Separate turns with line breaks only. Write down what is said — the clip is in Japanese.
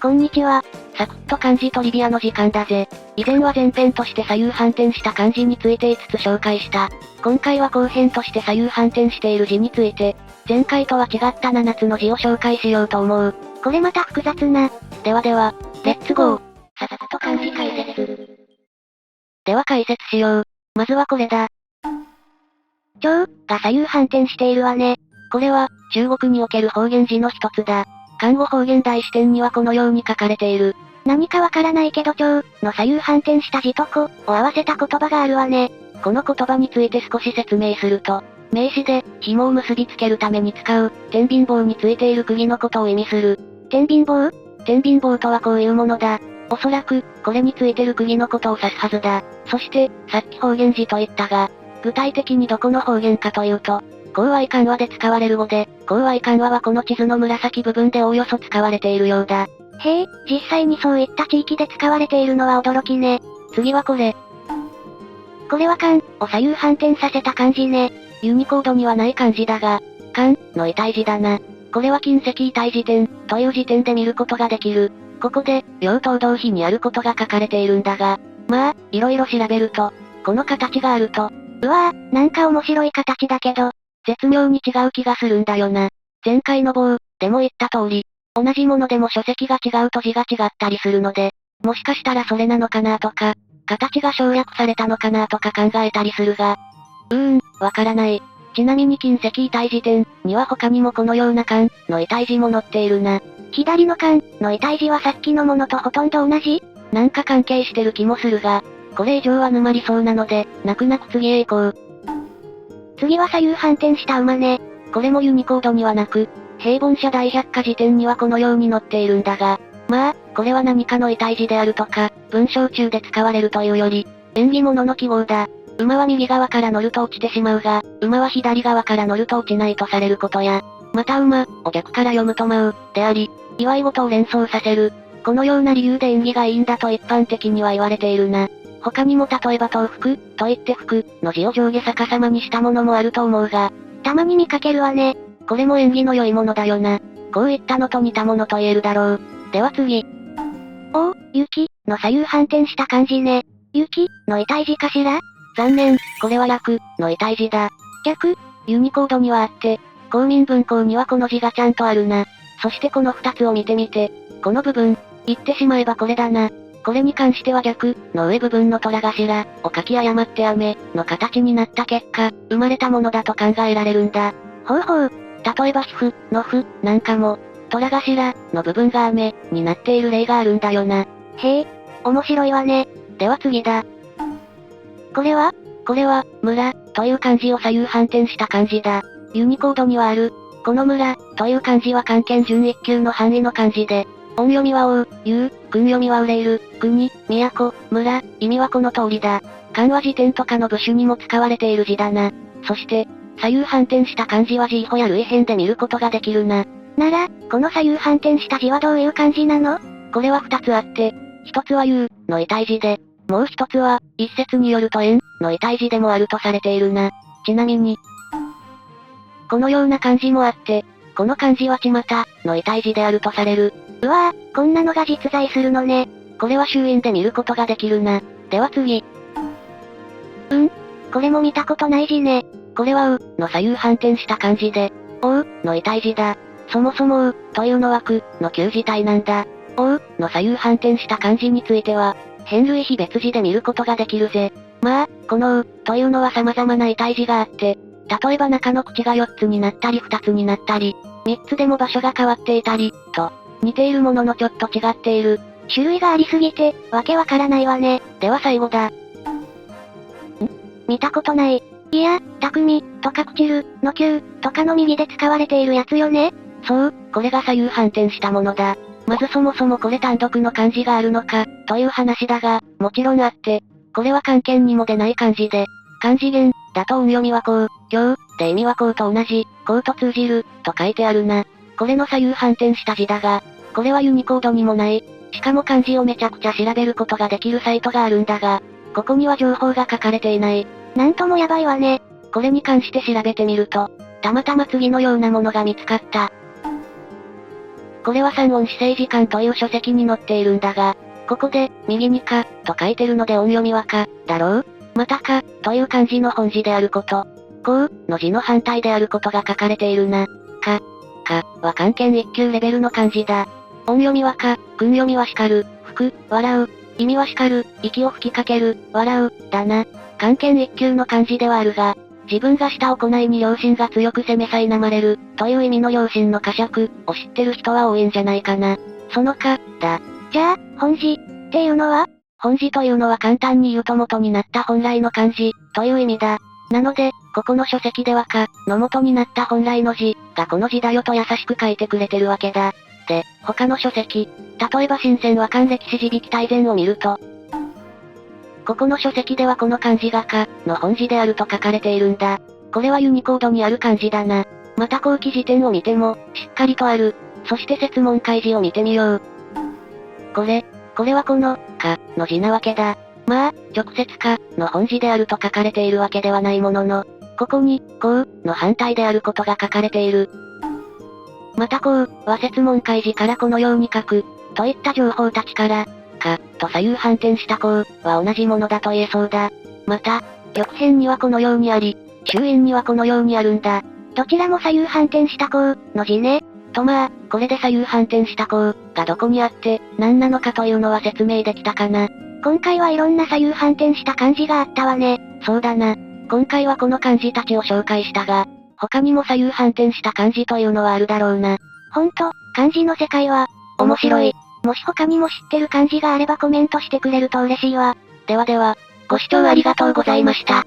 こんにちは。
サクッと漢字トリビアの時間だぜ。以前は前編として左右反転した漢字について5つ紹介した。今回は後編として左右反転している字について、前回とは違った7つの字を紹介しようと思う。
これまた複雑な。
では、レッツゴー。サクッと漢字解説。では解説しよう。まずはこれだ。
蝶が左右反転しているわね。
これは、中国における方言字の一つだ。漢語方言大辞典にはこのように書かれている。
何かわからないけど蝶の左右反転した字と子を合わせた言葉があるわね。
この言葉について少し説明すると、名詞で、紐を結びつけるために使う、天秤棒についている釘のことを意味する。
天秤棒？
天秤棒とはこういうものだ。おそらく、これについてる釘のことを指すはずだ。そして、さっき方言字と言ったが、具体的にどこの方言かというと、講和漢話で使われる語で、講和漢話はこの地図の紫部分でおおよそ使われているようだ。
へえ、実際にそういった地域で使われているのは驚きね。
次はこれ。
これは漢を左右反転させた漢字ね。
ユニコードにはない漢字だが、漢の異体字だな。これは近石異体辞典という辞典で見ることができる。ここで、両党同比にあることが書かれているんだが、まあ、いろいろ調べると、この形があると、
うわぁ、なんか面白い形だけど、
絶妙に違う気がするんだよな。前回の棒、でも言った通り、同じものでも書籍が違うと字が違ったりするので、もしかしたらそれなのかなとか、形が省略されたのかなとか考えたりするが、わからない。ちなみに近石異体辞典には他にもこのような漢の異体字も載っているな。
左の漢の異体字はさっきのものとほとんど同じ？
なんか関係してる気もするが、これ以上は沼りそうなので、泣く泣く次へ行こう。
次は左右反転した馬ね。
これもユニコードにはなく、平凡社大百科辞典にはこのように載っているんだが、まあ、これは何かの異体字であるとか、文章中で使われるというより、縁起物の記号だ。馬は右側から乗ると落ちてしまうが、馬は左側から乗ると落ちないとされることや、また馬を逆から読むと舞う、であり、祝い事を連想させる。このような理由で縁起がいいんだと一般的には言われているな。他にも例えば東福、と言って福の字を上下逆さまにしたものもあると思うが、
たまに見かけるわね。
これも縁起の良いものだよな。こういったのと似たものと言えるだろう。では次。
おお、雪の左右反転した漢字ね。雪の異体字かしら？
残念、これは略の異体字だ。
逆？
ユニコードにはあって、公民文庫にはこの字がちゃんとあるな。そしてこの2つを見てみて、この部分、言ってしまえばこれだな。これに関しては逆の上部分の虎頭を書き誤って雨の形になった結果、生まれたものだと考えられるんだ。
ほうほう。
例えば皮膚の膚なんかも、虎頭の部分が雨になっている例があるんだよな。
へえ、面白いわね。
では次だ。
これは
村という漢字を左右反転した漢字だ。ユニコードにはある。この村という漢字は漢検準1級の範囲の漢字で、音読みは王、言う、訓読みは憂いる、国、都、村、意味はこの通りだ。漢和辞典とかの部首にも使われている字だな。そして、左右反転した漢字は字法や類編で見ることができるな。
なら、この左右反転した字はどういう漢字なの？
これは2つあって、1つは言うの異体字で、もう1つは、一説によると縁の異体字でもあるとされているな。ちなみに、このような漢字もあって、この漢字はちまたの異体字であるとされる。
うわぁ、こんなのが実在するのね。
これは衆院で見ることができるな。では次。
これも見たことない字ね。
これはの左右反転した漢字で、の異体字だ。そもそもというのはの旧字体なんだ。の左右反転した漢字については、変類比別字で見ることができるぜ。まあ、このというのは様々な異体字があって、例えば中の口が4つになったり2つになったり、3つでも場所が変わっていたり、と、似ているもののちょっと違っている。
種類がありすぎて、わけわからないわね。
では最後だ。
見たことない。いや、匠、とかくちる、の旧、とかの右で使われているやつよね。
そう、これが左右反転したものだ。まずそもそもこれ単独の漢字があるのか、という話だが、もちろんあって、これは漢検にも出ない漢字で、漢字源、だと音読みはこう、今日、で意味はこうと同じ、こうと通じる、と書いてあるな。これの左右反転した字だが、これはユニコードにもない。しかも漢字をめちゃくちゃ調べることができるサイトがあるんだが、ここには情報が書かれていない。
なんともやばいわね。
これに関して調べてみると、たまたま次のようなものが見つかった。これは三音四声時間という書籍に載っているんだが、ここで、右にか、と書いてるので音読みはか、だろう？またか、という漢字の本字であること。こう、の字の反対であることが書かれているな。か、は漢検一級レベルの漢字だ。音読みはか、訓読みは叱る、吹く、笑う、意味は叱る、息を吹きかける、笑う、だな。漢検一級の漢字ではあるが、自分がした行いに良心が強く責め苛まれる、という意味の良心の呵責、を知ってる人は多いんじゃないかな。そのか、だ。
じゃあ、本字、っていうのは？
本字というのは簡単に言うと元になった本来の漢字、という意味だ。なので、ここの書籍ではか、の元になった本来の字、がこの字だよと優しく書いてくれてるわけだ。で、他の書籍、例えば新鮮和漢歴史字引大全を見ると、ここの書籍ではこの漢字がか、の本字であると書かれているんだ。これはユニコードにある漢字だな。また後期辞典を見ても、しっかりとある。そして説問開示を見てみよう。これはこの、か、の字なわけだ。まあ、直接か、の本字であると書かれているわけではないものの、ここに、こう、の反対であることが書かれている。またこう、は説問開示からこのように書く、といった情報たちから、か、と左右反転したこう、は同じものだと言えそうだ。また、翼辺にはこのようにあり、周囲にはこのようにあるんだ。
どちらも左右反転したこう、の字ね。
とまあ、これで左右反転したこう、がどこにあって、何なのかというのは説明できたかな。
今回はいろんな左右反転した漢字があったわね。
そうだな。今回はこの漢字たちを紹介したが、他にも左右反転した漢字というのはあるだろうな。
ほんと、漢字の世界は、面白い。もし他にも知ってる漢字があればコメントしてくれると嬉しいわ。
ではでは、ご視聴ありがとうございました。